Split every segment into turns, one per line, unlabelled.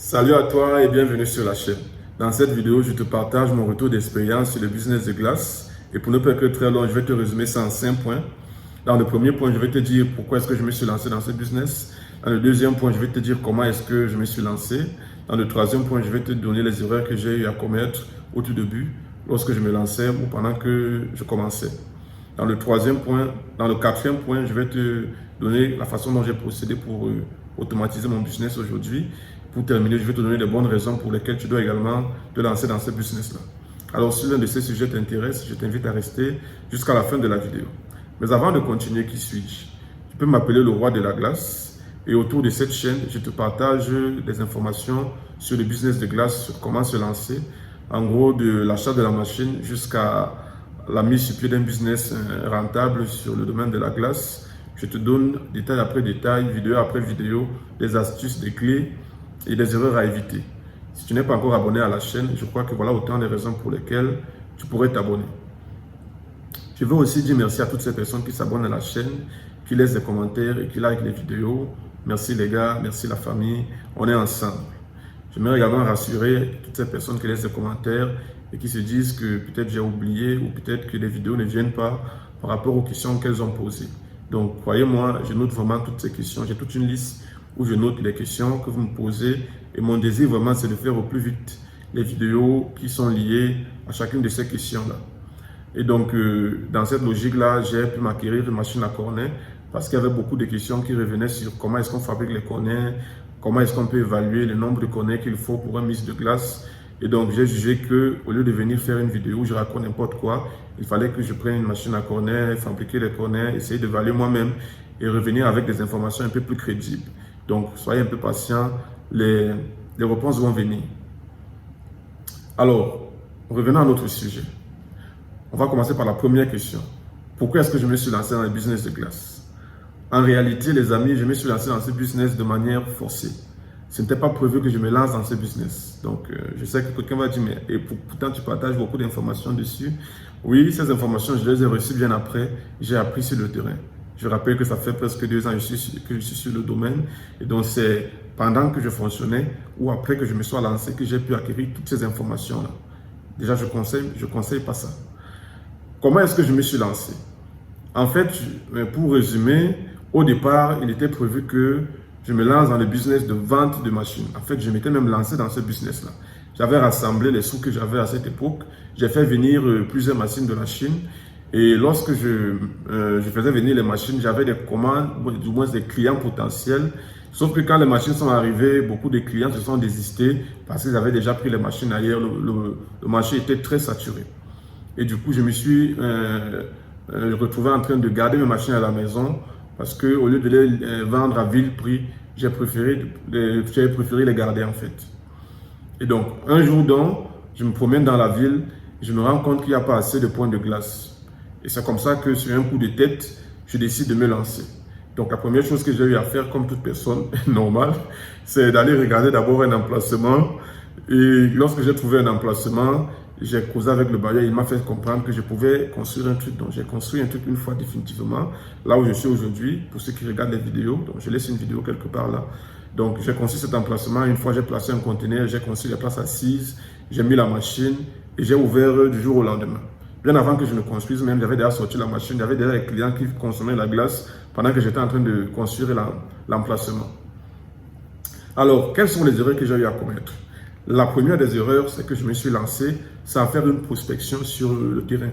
Salut à toi et bienvenue sur la chaîne. Dans cette vidéo, je te partage mon retour d'expérience sur le business de glace. Et pour ne pas être très long, je vais te résumer ça en 5 points. Dans le premier point, je vais te dire pourquoi est-ce que je me suis lancé dans ce business. Dans le deuxième point, je vais te dire comment est-ce que je me suis lancé. Dans le troisième point, je vais te donner les erreurs que j'ai eu à commettre au tout début, lorsque je me lançais ou pendant que je commençais. Dans le quatrième point, je vais te donner la façon dont j'ai procédé pour automatiser mon business aujourd'hui. Pour terminer, je vais te donner les bonnes raisons pour lesquelles tu dois également te lancer dans ce business-là. Alors, si l'un de ces sujets t'intéresse, je t'invite à rester jusqu'à la fin de la vidéo. Mais avant de continuer, qui suis-je? Tu peux m'appeler le roi de la glace. Et autour de cette chaîne, je te partage des informations sur le business de glace, sur comment se lancer. En gros, de l'achat de la machine jusqu'à la mise sur pied d'un business rentable sur le domaine de la glace. Je te donne détail après détail, vidéo après vidéo, des astuces, des clés et des erreurs à éviter. Si tu n'es pas encore abonné à la chaîne, je crois que voilà autant de raisons pour lesquelles tu pourrais t'abonner. Je veux aussi dire merci à toutes ces personnes qui s'abonnent à la chaîne, qui laissent des commentaires et qui likent les vidéos. Merci les gars, merci la famille, on est ensemble. J'aimerais également rassurer toutes ces personnes qui laissent des commentaires et qui se disent que peut-être j'ai oublié ou peut-être que les vidéos ne viennent pas par rapport aux questions qu'elles ont posées. Donc croyez-moi, je note vraiment toutes ces questions. J'ai toute une liste où je note les questions que vous me posez et mon désir vraiment c'est de faire au plus vite les vidéos qui sont liées à chacune de ces questions-là. Et donc dans cette logique-là, j'ai pu m'acquérir une machine à cornet parce qu'il y avait beaucoup de questions qui revenaient sur comment est-ce qu'on fabrique les cornets, comment est-ce qu'on peut évaluer le nombre de cornets qu'il faut pour un mise de glace. Et donc j'ai jugé que au lieu de venir faire une vidéo où je raconte n'importe quoi, il fallait que je prenne une machine à cornet, fabriquer les cornets, essayer d'évaluer moi-même et revenir avec des informations un peu plus crédibles. Donc, soyez un peu patient, les réponses vont venir. Alors, revenons à notre sujet. On va commencer par la première question. Pourquoi est-ce que je me suis lancé dans le business de glace? En réalité, les amis, je me suis lancé dans ce business de manière forcée. Ce n'était pas prévu que je me lance dans ce business. Donc, je sais que quelqu'un va dire, mais et pourtant tu partages beaucoup d'informations dessus. Oui, ces informations, je les ai reçues bien après. J'ai appris sur le terrain. Je rappelle que ça fait presque 2 ans que je suis sur le domaine. Et donc, c'est pendant que je fonctionnais ou après que je me sois lancé que j'ai pu acquérir toutes ces informations-là. Déjà, je conseille pas ça. Comment est-ce que je me suis lancé? En fait, pour résumer, au départ, il était prévu que je me lance dans le business de vente de machines. En fait, je m'étais même lancé dans ce business-là. J'avais rassemblé les sous que j'avais à cette époque. J'ai fait venir plusieurs machines de la Chine. Et lorsque je faisais venir les machines, j'avais des commandes, du moins des clients potentiels. Sauf que quand les machines sont arrivées, beaucoup de clients se sont désistés parce qu'ils avaient déjà pris les machines ailleurs. Le marché était très saturé. Et du coup, je me suis retrouvé en train de garder mes machines à la maison parce qu'au lieu de les vendre à vil prix, j'ai préféré les garder en fait. Et donc, un jour donc, je me promène dans la ville, je me rends compte qu'il n'y a pas assez de points de glace. Et c'est comme ça que sur un coup de tête, je décide de me lancer. Donc la première chose que j'ai eu à faire, comme toute personne normale, c'est d'aller regarder d'abord un emplacement. Et lorsque j'ai trouvé un emplacement, j'ai causé avec le bailleur, il m'a fait comprendre que je pouvais construire un truc. Donc j'ai construit un truc une fois définitivement, là où je suis aujourd'hui, pour ceux qui regardent les vidéos. Donc je laisse une vidéo quelque part là. Donc j'ai construit cet emplacement, une fois j'ai placé un conteneur, j'ai construit les places assises, j'ai mis la machine et j'ai ouvert du jour au lendemain. Bien avant que je ne construise même, j'avais déjà sorti la machine, j'avais déjà les clients qui consommaient la glace pendant que j'étais en train de construire l'emplacement. Alors, quelles sont les erreurs que j'ai eu à commettre? La première des erreurs, c'est que je me suis lancé sans faire une prospection sur le terrain.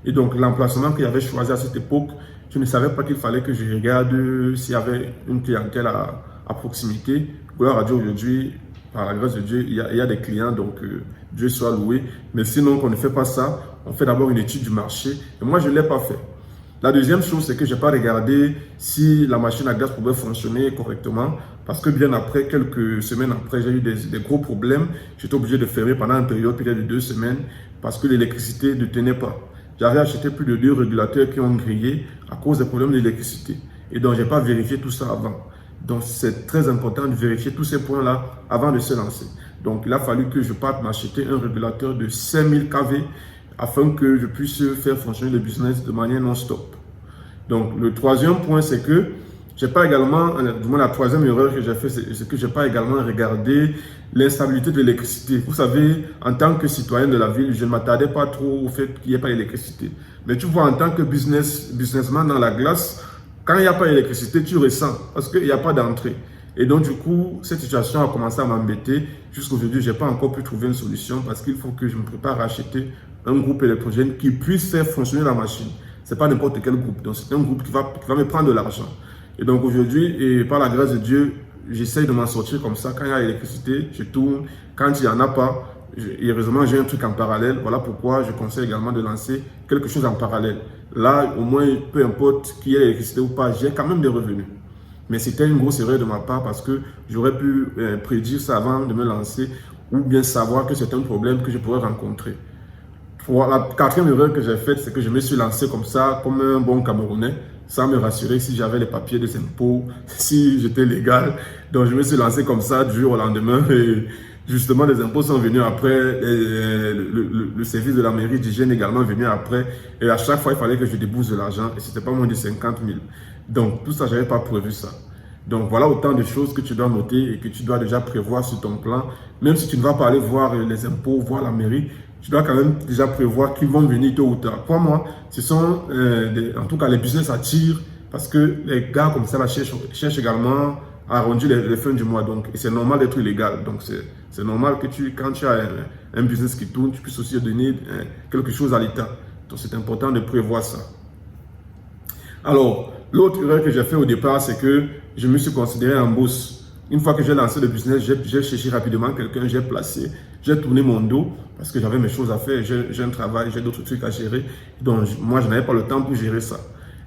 Et donc, l'emplacement que j'avais choisi à cette époque, je ne savais pas qu'il fallait que je regarde s'il y avait une clientèle à proximité. Gloire à Dieu, aujourd'hui, par la grâce de Dieu, il y a des clients, donc Dieu soit loué. Mais sinon, on ne fait pas ça. On fait d'abord une étude du marché. Et moi, je ne l'ai pas fait. La deuxième chose, c'est que je n'ai pas regardé si la machine à glace pouvait fonctionner correctement. Parce que bien après, quelques semaines après, j'ai eu des gros problèmes. J'étais obligé de fermer pendant une période peut-être de 2 semaines parce que l'électricité ne tenait pas. J'avais acheté plus de 2 régulateurs qui ont grillé à cause des problèmes d'électricité. Et donc, je n'ai pas vérifié tout ça avant. Donc, c'est très important de vérifier tous ces points-là avant de se lancer. Donc, il a fallu que je parte m'acheter un régulateur de 5000 kV afin que je puisse faire fonctionner le business de manière non-stop. Donc, le troisième point, c'est que J'ai pas également, du moins la troisième erreur que j'ai fait, c'est que j'ai pas également regardé l'instabilité de l'électricité. Vous savez, en tant que citoyen de la ville, je ne m'attardais pas trop au fait qu'il n'y ait pas d'électricité. Mais tu vois, en tant que businessman dans la glace, quand il n'y a pas d'électricité, tu ressens parce qu'il n'y a pas d'entrée. Et donc, du coup, cette situation a commencé à m'embêter. Jusqu'aujourd'hui, je n'ai pas encore pu trouver une solution parce qu'il faut que je me prépare à acheter un groupe électrogène qui puisse faire fonctionner la machine. Ce n'est pas n'importe quel groupe. Donc, c'est un groupe qui va me prendre de l'argent. Et donc, aujourd'hui, et par la grâce de Dieu, j'essaye de m'en sortir comme ça. Quand il y a l'électricité, je tourne. Quand il n'y en a pas, heureusement, j'ai un truc en parallèle. Voilà pourquoi je conseille également de lancer quelque chose en parallèle. Là, au moins, peu importe qu'il y ait l'électricité ou pas, j'ai quand même des revenus. Mais c'était une grosse erreur de ma part parce que j'aurais pu prédire ça avant de me lancer ou bien savoir que c'est un problème que je pourrais rencontrer. La quatrième erreur que j'ai faite, c'est que je me suis lancé comme ça, comme un bon Camerounais, sans me rassurer si j'avais les papiers des impôts, si j'étais légal. Donc je me suis lancé comme ça du jour au lendemain et justement les impôts sont venus après, le service de la mairie d'hygiène également est venu après et à chaque fois il fallait que je débourse de l'argent et c'était pas moins de 50 000. Donc tout ça, je n'avais pas prévu ça. Donc voilà autant de choses que tu dois noter et que tu dois déjà prévoir sur ton plan. Même si tu ne vas pas aller voir les impôts, voir la mairie, tu dois quand même déjà prévoir qu'ils vont venir tôt ou tard. Pour moi, ce sont, en tout cas, les business attirent parce que les gars comme ça cherchent également à arrondir les fins du mois. Donc, et c'est normal d'être illégal. Donc, c'est normal que quand tu as un business qui tourne, tu puisses aussi donner quelque chose à l'État. Donc, c'est important de prévoir ça. Alors, l'autre erreur que j'ai fait au départ, c'est que je me suis considéré en boss. Une fois que j'ai lancé le business, j'ai cherché rapidement quelqu'un, j'ai placé, j'ai tourné mon dos parce que j'avais mes choses à faire, j'ai un travail, j'ai d'autres trucs à gérer. Donc, moi, je n'avais pas le temps pour gérer ça.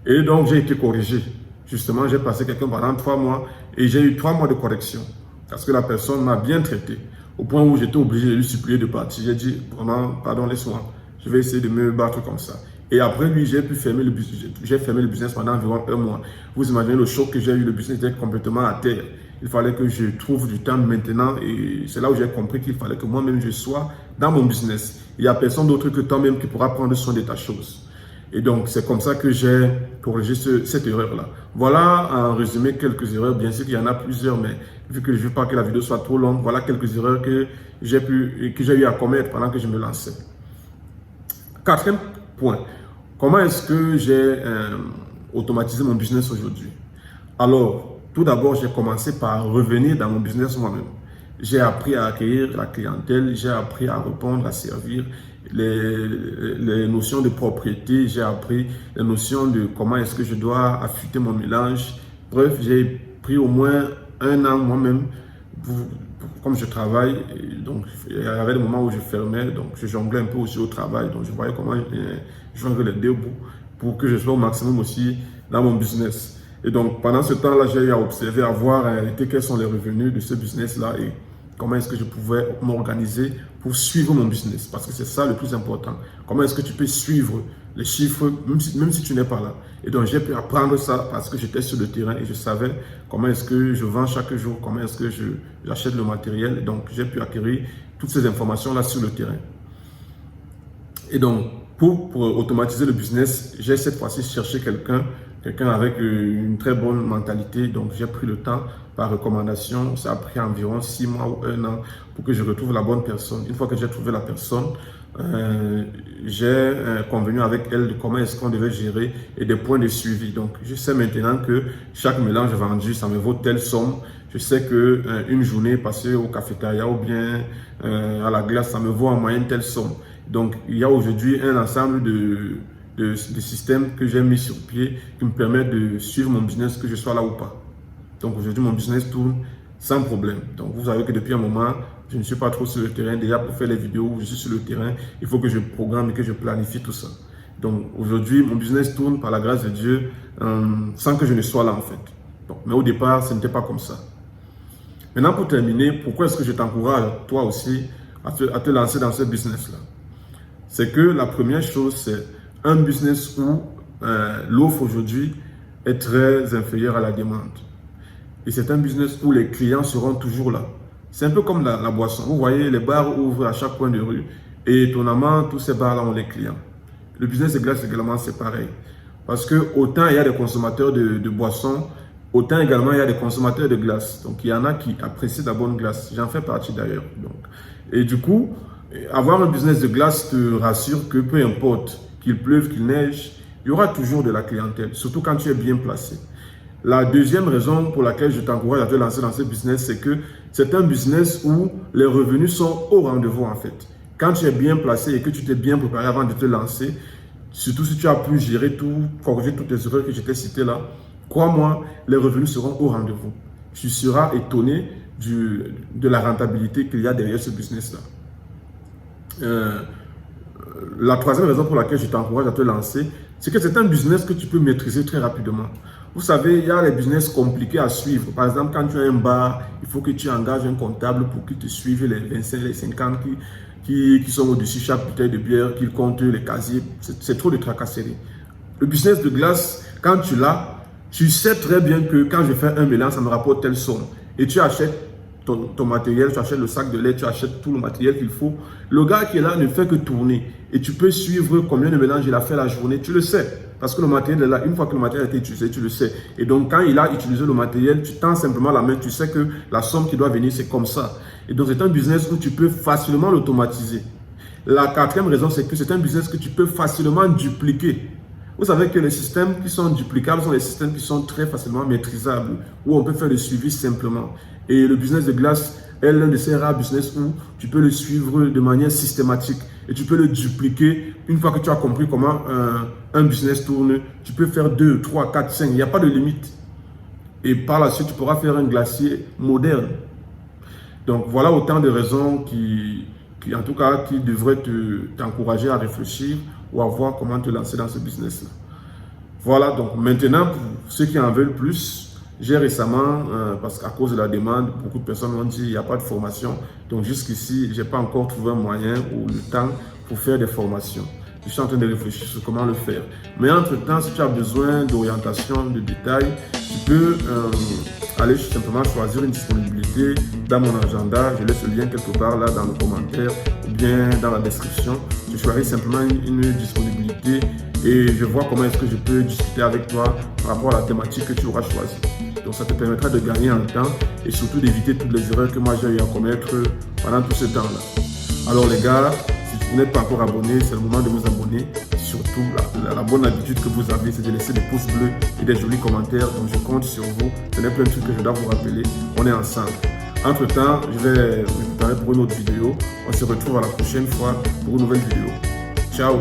Et donc, j'ai été corrigé. Justement, j'ai passé quelqu'un pendant 3 mois et j'ai eu 3 mois de correction parce que la personne m'a bien traité au point où j'étais obligé de lui supplier de partir. J'ai dit, vraiment, pardon, laisse-moi, je vais essayer de me battre comme ça. Et après lui, j'ai pu fermer le business. J'ai fermé le business pendant environ 1 mois. Vous imaginez le choc que j'ai eu, le business était complètement à terre. Il fallait que je trouve du temps maintenant et c'est là où j'ai compris qu'il fallait que moi-même je sois dans mon business. Il n'y a personne d'autre que toi-même qui pourra prendre soin de ta chose. Et donc, c'est comme ça que j'ai corrigé cette erreur-là. Voilà, en résumé, quelques erreurs. Bien sûr qu'il y en a plusieurs, mais vu que je ne veux pas que la vidéo soit trop longue, voilà quelques erreurs que j'ai eu à commettre pendant que je me lançais. Quatrième point. Comment est-ce que j'ai automatisé mon business aujourd'hui? Alors, tout d'abord, j'ai commencé par revenir dans mon business moi-même. J'ai appris à accueillir la clientèle, j'ai appris à répondre, à servir, les notions de propriété, j'ai appris les notions de comment est-ce que je dois affûter mon mélange. Bref, j'ai pris au moins 1 an moi-même, comme je travaille, donc il y avait des moments où je fermais, donc je jonglais un peu aussi au travail, donc je voyais comment joindre les deux bouts pour que je sois au maximum aussi dans mon business. Et donc pendant ce temps-là, j'ai eu à observer, à voir en réalité quels sont les revenus de ce business-là et comment est-ce que je pouvais m'organiser pour suivre mon business, parce que c'est ça le plus important. Comment est-ce que tu peux suivre les chiffres, même si tu n'es pas là. Et donc, j'ai pu apprendre ça parce que j'étais sur le terrain et je savais comment est-ce que je vends chaque jour, comment est-ce que j'achète le matériel. Et donc, j'ai pu acquérir toutes ces informations-là sur le terrain. Et donc, pour automatiser le business, j'ai cette fois-ci cherché quelqu'un avec une très bonne mentalité. Donc, j'ai pris le temps par recommandation. Ça a pris environ 6 mois ou 1 an pour que je retrouve la bonne personne. Une fois que j'ai trouvé la personne, j'ai convenu avec elle de comment est-ce qu'on devait gérer et des points de suivi. Donc, je sais maintenant que chaque mélange vendu, ça me vaut telle somme. Je sais que une journée passée au cafétéria ou bien à la glace, ça me vaut en moyenne telle somme. Donc, il y a aujourd'hui un ensemble de systèmes que j'ai mis sur pied qui me permettent de suivre mon business, que je sois là ou pas. Donc, aujourd'hui, mon business tourne sans problème. Donc, vous savez que depuis un moment, je ne suis pas trop sur le terrain. Déjà, pour faire les vidéos, je suis sur le terrain. Il faut que je programme et que je planifie tout ça. Donc, aujourd'hui, mon business tourne par la grâce de Dieu sans que je ne sois là, en fait. Donc, mais au départ, ce n'était pas comme ça. Maintenant, pour terminer, pourquoi est-ce que je t'encourage, toi aussi, à te lancer dans ce business-là? C'est que la première chose, c'est un business où l'offre aujourd'hui est très inférieure à la demande. Et c'est un business où les clients seront toujours là. C'est un peu comme la boisson. Vous voyez, les bars ouvrent à chaque coin de rue. Et étonnamment, tous ces bars-là ont les clients. Le business de glace également, c'est pareil. Parce que autant il y a des consommateurs de boissons, Autant également, il y a des consommateurs de glace. Donc, il y en a qui apprécient la bonne glace. J'en fais partie d'ailleurs. Et du coup, avoir un business de glace te rassure que peu importe qu'il pleuve, qu'il neige, il y aura toujours de la clientèle, surtout quand tu es bien placé. La deuxième raison pour laquelle je t'encourage à te lancer dans ce business, c'est que c'est un business où les revenus sont au rendez-vous en fait. Quand tu es bien placé et que tu t'es bien préparé avant de te lancer, surtout si tu as pu gérer tout, corriger toutes les erreurs que je t'ai citées là, crois-moi, les revenus seront au rendez-vous. Tu seras étonné de la rentabilité qu'il y a derrière ce business-là. La troisième raison pour laquelle je t'encourage à te lancer, c'est que c'est un business que tu peux maîtriser très rapidement. Vous savez, il y a les business compliqués à suivre. Par exemple, quand tu as un bar, il faut que tu engages un comptable pour qu'il te suive les 25, les 50 qui sont au-dessus chaque bouteille de bière, qu'il compte les casiers. C'est trop de tracasserie. Le business de glace, quand tu l'as, tu sais très bien que quand je fais un mélange, ça me rapporte telle somme. Et tu achètes ton matériel, tu achètes le sac de lait, tu achètes tout le matériel qu'il faut. Le gars qui est là ne fait que tourner. Et tu peux suivre combien de mélanges il a fait la journée, tu le sais. Parce que le matériel est là, une fois que le matériel a été utilisé, tu le sais. Et donc quand il a utilisé le matériel, tu tends simplement la main, tu sais que la somme qui doit venir, c'est comme ça. Et donc c'est un business où tu peux facilement l'automatiser. La quatrième raison, c'est que c'est un business que tu peux facilement dupliquer. Vous savez que les systèmes qui sont duplicables sont les systèmes qui sont très facilement maîtrisables, où on peut faire le suivi simplement. Et le business de glace est l'un de ces rares business où tu peux le suivre de manière systématique et tu peux le dupliquer. Une fois que tu as compris comment un business tourne, tu peux faire 2, 3, 4, 5, il n'y a pas de limite. Et par la suite, tu pourras faire un glacier moderne. Donc voilà autant de raisons qui en tout cas, qui devraient t'encourager à réfléchir ou à voir comment te lancer dans ce business-là. Voilà, donc maintenant, pour ceux qui en veulent plus, j'ai récemment, parce qu'à cause de la demande, beaucoup de personnes m'ont dit qu'il n'y a pas de formation. Donc jusqu'ici, je n'ai pas encore trouvé un moyen ou le temps pour faire des formations. Je suis en train de réfléchir sur comment le faire. Mais entre-temps, si tu as besoin d'orientation, de détails, tu peux aller simplement choisir une disponibilité dans mon agenda. Je laisse le lien quelque part là dans le commentaire ou bien dans la description. Tu choisis simplement une disponibilité et je vois comment est-ce que je peux discuter avec toi par rapport à la thématique que tu auras choisie. Donc ça te permettra de gagner en temps et surtout d'éviter toutes les erreurs que moi j'ai eu à commettre pendant tout ce temps-là. Alors les gars, si vous n'êtes pas encore abonné, c'est le moment de vous abonner. Surtout, la bonne habitude que vous avez, c'est de laisser des pouces bleus et des jolis commentaires. Donc je compte sur vous. Ce n'est pas un truc que je dois vous rappeler. On est ensemble. Entre temps, je vais me préparer pour une autre vidéo. On se retrouve à la prochaine fois pour une nouvelle vidéo. Ciao!